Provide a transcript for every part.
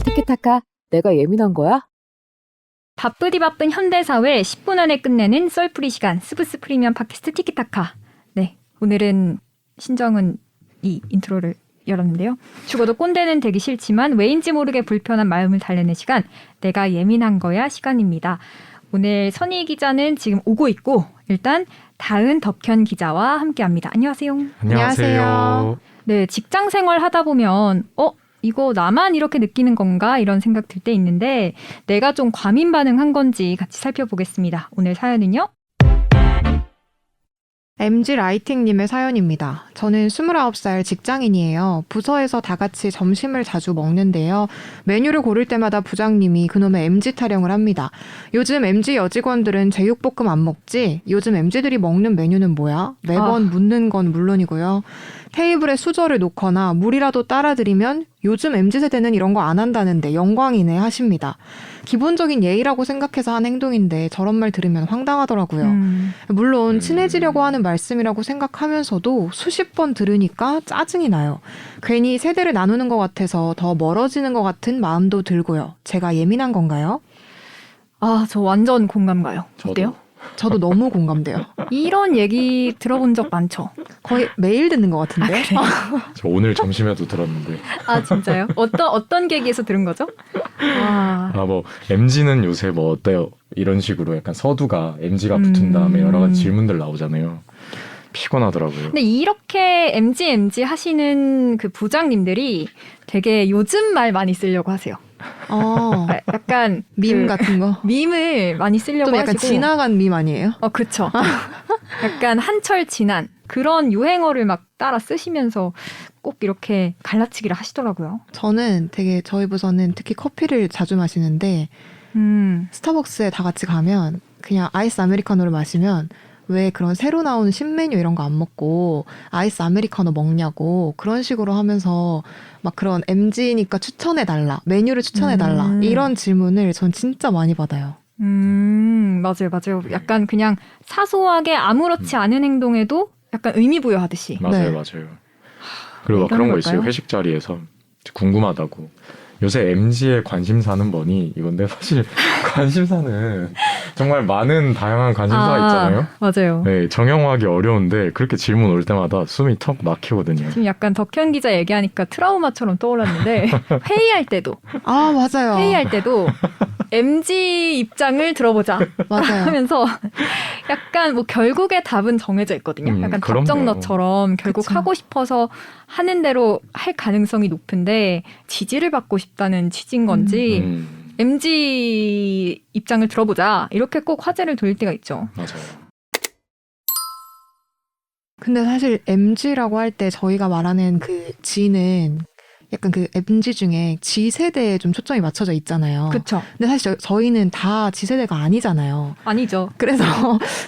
티키타카, 내가 예민한 거야? 바쁘디 바쁜 현대사회 10분 안에 끝내는 썰풀이 시간 스브스 프리미엄 팟캐스트 티키타카. 네, 오늘은 신정은 이 인트로를 열었는데요. 죽어도 꼰대는 되기 싫지만 왜인지 모르게 불편한 마음을 달래는 시간, 내가 예민한 거야 시간입니다. 오늘 선희 기자는 지금 오고 있고 일단 다은 덕현 기자와 함께합니다. 안녕하세요. 안녕하세요. 네, 직장 생활 하다 보면 이거 나만 이렇게 느끼는 건가? 이런 생각 들 때 있는데 내가 좀 과민 반응한 건지 같이 살펴보겠습니다. 오늘 사연은요? MG라이팅님의 사연입니다. 저는 29살 직장인이에요. 부서에서 다 같이 점심을 자주 먹는데요. 메뉴를 고를 때마다 부장님이 그놈의 MG 타령을 합니다. 요즘 MG 여직원들은 제육볶음 안 먹지? 요즘 MG들이 먹는 메뉴는 뭐야? 매번 묻는 건 물론이고요. 테이블에 수저를 놓거나 물이라도 따라드리면 요즘 MZ세대는 이런 거 안 한다는데 영광이네 하십니다. 기본적인 예의라고 생각해서 한 행동인데 저런 말 들으면 황당하더라고요. 물론 친해지려고 하는 말씀이라고 생각하면서도 수십 번 들으니까 짜증이 나요. 괜히 세대를 나누는 것 같아서 더 멀어지는 것 같은 마음도 들고요. 제가 예민한 건가요? 저 완전 공감 가요. 어때요? 저도 너무 공감돼요. 이런 얘기 들어본 적 많죠? 거의 매일 듣는 것 같은데. 저 오늘 점심에도 들었는데. 아 진짜요? 어떤 계기에서 들은 거죠? 뭐 MG는 요새 뭐 어때요? 이런 식으로 약간 서두가 MG가 붙은 다음에 여러 가지 질문들 나오잖아요. 피곤하더라고요. 근데 이렇게 MG 하시는 그 부장님들이 되게 요즘 말 많이 쓰려고 하세요. 약간 밈 같은 거. 밈을 많이 쓰려고 좀 약간 하시고. 지나간 밈 아니에요? 그쵸. 약간 한철 지난 그런 유행어를 막 따라 쓰시면서 꼭 이렇게 갈라치기를 하시더라고요. 저는 되게 저희 부서는 특히 커피를 자주 마시는데 스타벅스에 다 같이 가면 그냥 아이스 아메리카노를 마시면 왜 그런 새로 나오는 신메뉴 이런 거 안 먹고 아이스 아메리카노 먹냐고 그런 식으로 하면서 막 그런 MG니까 추천해달라, 메뉴를 추천해달라 이런 질문을 전 진짜 많이 받아요. 맞아요. 약간 그냥 사소하게 아무렇지 않은 행동에도 약간 의미 부여하듯이. 맞아요. 그리고 막 그런 거 있어요. 걸까요? 회식 자리에서 궁금하다고. 요새 MG의 관심사는 뭐니? 이건데 사실 관심사는 정말 많은 다양한 관심사가 있잖아요. 맞아요. 네, 정형화하기 어려운데 그렇게 질문 올 때마다 숨이 턱 막히거든요. 지금 약간 덕현 기자 얘기하니까 트라우마처럼 떠올랐는데 회의할 때도 맞아요. 회의할 때도 MG 입장을 들어보자 맞아요. 하면서 약간 뭐 결국에 답은 정해져 있거든요. 약간 그럼요. 답정너처럼 결국 그쵸. 하고 싶어서 하는 대로 할 가능성이 높은데 지지를 받고 싶다는 취지인 건지 MG 입장을 들어보자 이렇게 꼭 화제를 돌릴 때가 있죠. 맞아요. 근데 사실 MG라고 할 때 저희가 말하는 그 G는 약간 그 MG 중에 G세대에 좀 초점이 맞춰져 있잖아요. 그렇죠. 근데 사실 저희는 다 G세대가 아니잖아요. 아니죠. 그래서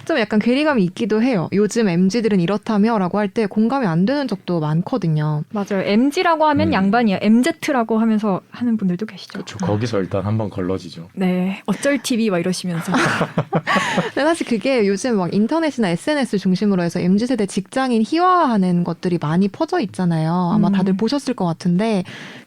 좀 약간 괴리감이 있기도 해요. 요즘 MG들은 이렇다며 라고 할 때 공감이 안 되는 적도 많거든요. 맞아요. MG라고 하면 양반이에요. MZ라고 하면서 하는 분들도 계시죠. 그렇죠. 거기서 일단 한번 걸러지죠. 네. 어쩔 TV 막 이러시면서. 근데 사실 그게 요즘 막 인터넷이나 SNS 중심으로 해서 MZ세대 직장인 희화화하는 것들이 많이 퍼져 있잖아요. 아마 다들 보셨을 것 같은데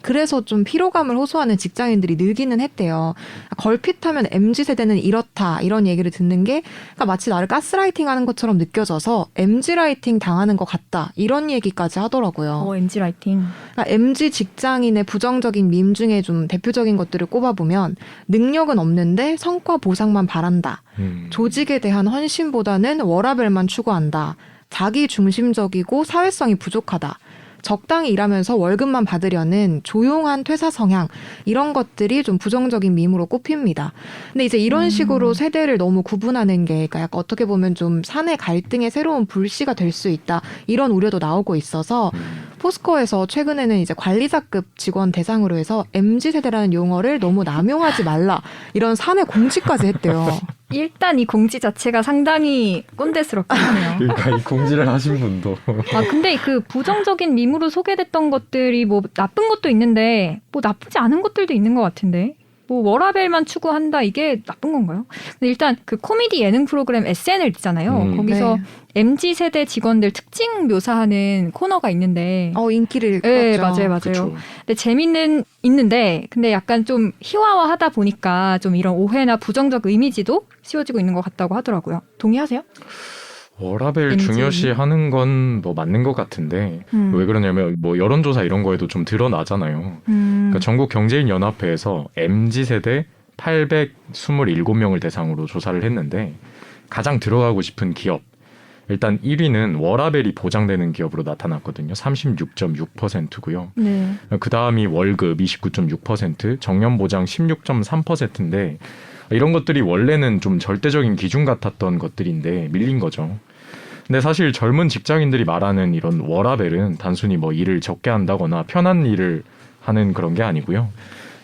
그래서 좀 피로감을 호소하는 직장인들이 늘기는 했대요. 걸핏하면 MZ세대는 이렇다 이런 얘기를 듣는 게 그러니까 마치 나를 가스라이팅하는 것처럼 느껴져서 MG라이팅 당하는 것 같다 이런 얘기까지 하더라고요. MG 라이팅. 그러니까 MG 직장인의 부정적인 밈 중에 좀 대표적인 것들을 꼽아보면 능력은 없는데 성과 보상만 바란다. 조직에 대한 헌신보다는 워라밸만 추구한다. 자기 중심적이고 사회성이 부족하다. 적당히 일하면서 월급만 받으려는 조용한 퇴사 성향 이런 것들이 좀 부정적인 밈으로 꼽힙니다. 근데 이제 이런 식으로 세대를 너무 구분하는 게 그러니까 약간 어떻게 보면 좀 사내 갈등의 새로운 불씨가 될 수 있다 이런 우려도 나오고 있어서 포스코에서 최근에는 이제 관리자급 직원 대상으로 해서 MZ세대라는 용어를 너무 남용하지 말라 이런 사내 공지까지 했대요. 일단 이 공지 자체가 상당히 꼰대스럽긴 하네요. 그러니까 이 공지를 하신 분도 근데 그 부정적인 밈으로 소개됐던 것들이 뭐 나쁜 것도 있는데 뭐 나쁘지 않은 것들도 있는 것 같은데. 뭐 워라밸만 추구한다 이게 나쁜 건가요? 근데 일단 그 코미디 예능 프로그램 SNL 있잖아요. 거기서 네. MZ 세대 직원들 특징 묘사하는 코너가 있는데 인기를 네, 끌었죠. 맞아요. 그쵸. 근데 재밌는 있는데 근데 약간 좀 희화화하다 보니까 좀 이런 오해나 부정적 이미지도 씌워지고 있는 것 같다고 하더라고요. 동의하세요? 워라밸 MZ. 중요시하는 건 뭐 맞는 것 같은데 왜 그러냐면 뭐 여론조사 이런 거에도 좀 드러나잖아요. 그러니까 전국 경제인 연합회에서 MZ 세대 827명을 대상으로 조사를 했는데 가장 들어가고 싶은 기업 일단 1위는 워라밸이 보장되는 기업으로 나타났거든요. 36.6%고요. 네. 그 다음이 월급 29.6%, 정년보장 16.3%인데 이런 것들이 원래는 좀 절대적인 기준 같았던 것들인데 밀린 거죠. 근데 사실 젊은 직장인들이 말하는 이런 워라밸은 단순히 뭐 일을 적게 한다거나 편한 일을 하는 그런 게 아니고요.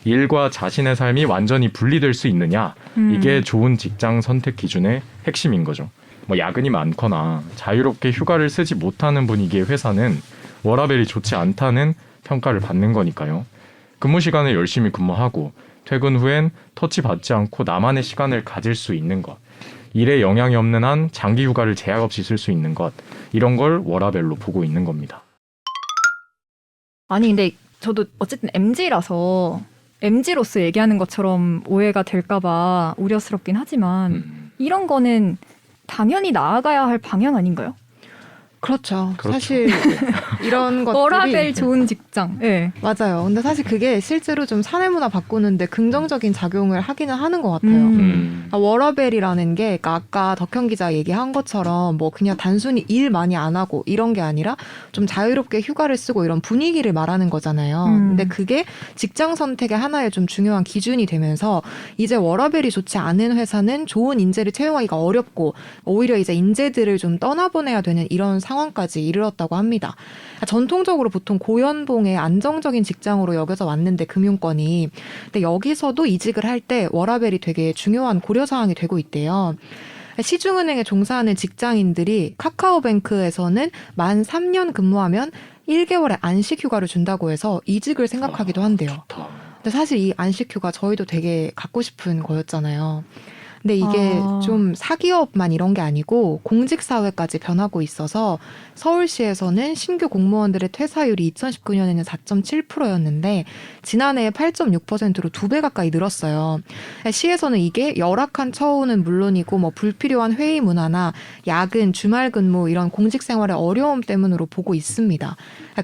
일과 자신의 삶이 완전히 분리될 수 있느냐 이게 좋은 직장 선택 기준의 핵심인 거죠. 뭐 야근이 많거나 자유롭게 휴가를 쓰지 못하는 분위기의 회사는 워라밸이 좋지 않다는 평가를 받는 거니까요. 근무 시간에 열심히 근무하고 퇴근 후엔 터치받지 않고 나만의 시간을 가질 수 있는 것, 일에 영향이 없는 한 장기 휴가를 제약 없이 쓸 수 있는 것, 이런 걸 워라밸로 보고 있는 겁니다. 아니 근데 저도 어쨌든 MZ라서 MZ로서 얘기하는 것처럼 오해가 될까봐 우려스럽긴 하지만 이런 거는 당연히 나아가야 할 방향 아닌가요? 그렇죠. 그렇죠. 사실 이런 것들이 워라밸 좋은 직장. 네. 맞아요. 근데 사실 그게 실제로 좀 사내 문화 바꾸는데 긍정적인 작용을 하기는 하는 것 같아요. 워라밸이라는 게 그러니까 아까 덕현 기자 얘기한 것처럼 뭐 그냥 단순히 일 많이 안 하고 이런 게 아니라 좀 자유롭게 휴가를 쓰고 이런 분위기를 말하는 거잖아요. 근데 그게 직장 선택의 하나의 좀 중요한 기준이 되면서 이제 워라밸이 좋지 않은 회사는 좋은 인재를 채용하기가 어렵고 오히려 이제 인재들을 좀 떠나보내야 되는 이런 상황까지 이르렀다고 합니다. 전통적으로 보통 고연봉의 안정적인 직장으로 여겨져 왔는데 금융권이 근데 여기서도 이직을 할 때 워라밸이 되게 중요한 고려사항이 되고 있대요. 시중은행에 종사하는 직장인들이 카카오뱅크에서는 만 3년 근무하면 1개월의 안식휴가를 준다고 해서 이직을 생각하기도 한대요. 좋다. 근데 사실 이 안식휴가 저희도 되게 갖고 싶은 거였잖아요. 근데 이게 좀 사기업만 이런 게 아니고 공직사회까지 변하고 있어서 서울시에서는 신규 공무원들의 퇴사율이 2019년에는 4.7%였는데 지난해에 8.6%로 2배 가까이 늘었어요. 시에서는 이게 열악한 처우는 물론이고 뭐 불필요한 회의 문화나 야근, 주말 근무 이런 공직 생활의 어려움 때문으로 보고 있습니다.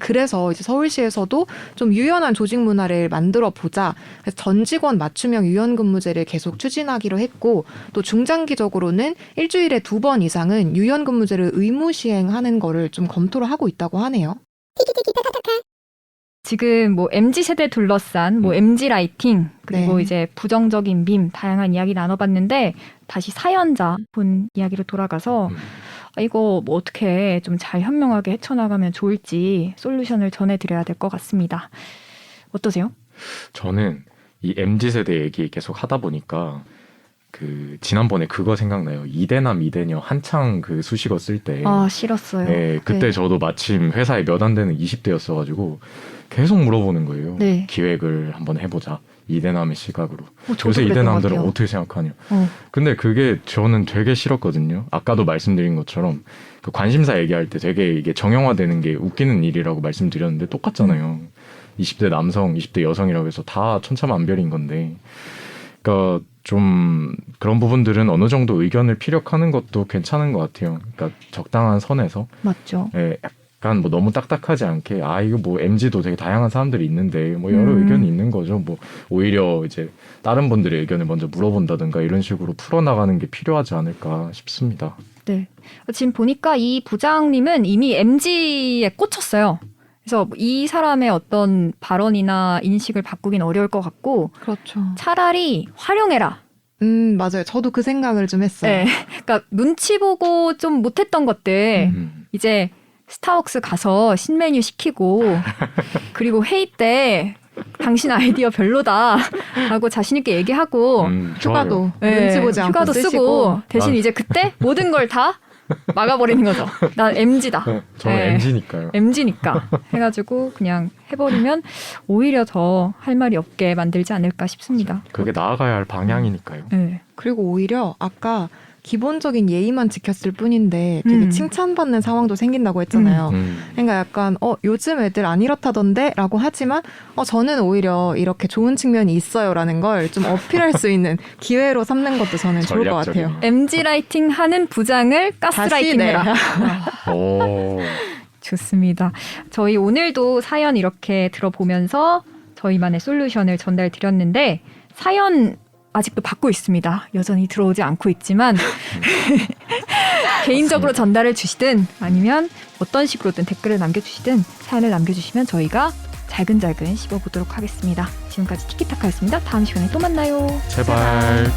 그래서 이제 서울시에서도 좀 유연한 조직 문화를 만들어 보자. 그래서 전 직원 맞춤형 유연근무제를 계속 추진하기로 했고 또 중장기적으로는 일주일에 2번 이상은 유연근무제를 의무 시행하는 거를 좀 검토를 하고 있다고 하네요. 지금 뭐 MZ 세대 둘러싼 뭐 MZ 라이팅 그리고 네. 이제 부정적인 밈 다양한 이야기 나눠봤는데 다시 사연자 분 이야기로 돌아가서 이거 뭐 어떻게 좀 잘 현명하게 헤쳐나가면 좋을지 솔루션을 전해드려야 될 것 같습니다. 어떠세요? 저는 이 MZ세대 얘기 계속 하다 보니까 그 지난번에 그거 생각나요. 이대남 이대녀 한창 그 수식어 쓸 때. 아 싫었어요. 네, 그때 네. 저도 마침 회사에 몇 안 되는 20대였어가지고 계속 물어보는 거예요. 네. 기획을 한번 해보자. 이대남의 시각으로. 저도 요새 그랬던 것 이대남들은 같아요. 어떻게 생각하냐. 어. 근데 그게 저는 되게 싫었거든요. 아까도 말씀드린 것처럼 그 관심사 얘기할 때 되게 이게 정형화되는 게 웃기는 일이라고 말씀드렸는데 똑같잖아요. 20대 남성, 20대 여성이라고 해서 다 천차만별인 건데. 그러니까 좀 그런 부분들은 어느 정도 의견을 피력하는 것도 괜찮은 것 같아요. 그러니까 적당한 선에서. 맞죠. 예, 약간 뭐 너무 딱딱하지 않게 이거 뭐 MZ도 되게 다양한 사람들이 있는데 뭐 여러 의견이 있는 거죠. 뭐 오히려 이제 다른 분들의 의견을 먼저 물어본다든가 이런 식으로 풀어나가는 게 필요하지 않을까 싶습니다. 네. 지금 보니까 이 부장님은 이미 MZ에 꽂혔어요. 그래서 이 사람의 어떤 발언이나 인식을 바꾸긴 어려울 것 같고 그렇죠. 차라리 활용해라. 맞아요. 저도 그 생각을 좀 했어요. 네. 그러니까 눈치 보고 좀 못했던 것들 이제 스타벅스 가서 신메뉴 시키고 그리고 회의 때 당신 아이디어 별로다 라고 자신 있게 얘기하고 휴가도 네, 눈치 보지 않고 휴가도 쓰시고. 쓰고 대신 이제 그때 모든 걸 다 막아버리는 거죠. 나 MZ다. 저는 네. MZ니까요. MZ니까 해가지고 그냥 해버리면 오히려 더 할 말이 없게 만들지 않을까 싶습니다. 그게 나아가야 할 방향이니까요. 네. 그리고 오히려 아까 기본적인 예의만 지켰을 뿐인데 되게 칭찬받는 상황도 생긴다고 했잖아요. 그러니까 약간 요즘 애들 안 이렇다던데 라고 하지만 저는 오히려 이렇게 좋은 측면이 있어요라는 걸 좀 어필할 수 있는 기회로 삼는 것도 저는 좋을 것 같아요. 전략적이네요. MZ 라이팅 하는 부장을 가스라이팅해라. 오. 좋습니다. 저희 오늘도 사연 이렇게 들어보면서 저희만의 솔루션을 전달 드렸는데 사연 아직도 받고 있습니다. 여전히 들어오지 않고 있지만 개인적으로 전달을 주시든 아니면 어떤 식으로든 댓글을 남겨주시든 사연을 남겨주시면 저희가 잘근잘근 씹어보도록 하겠습니다. 지금까지 티키타카였습니다. 다음 시간에 또 만나요. 제발.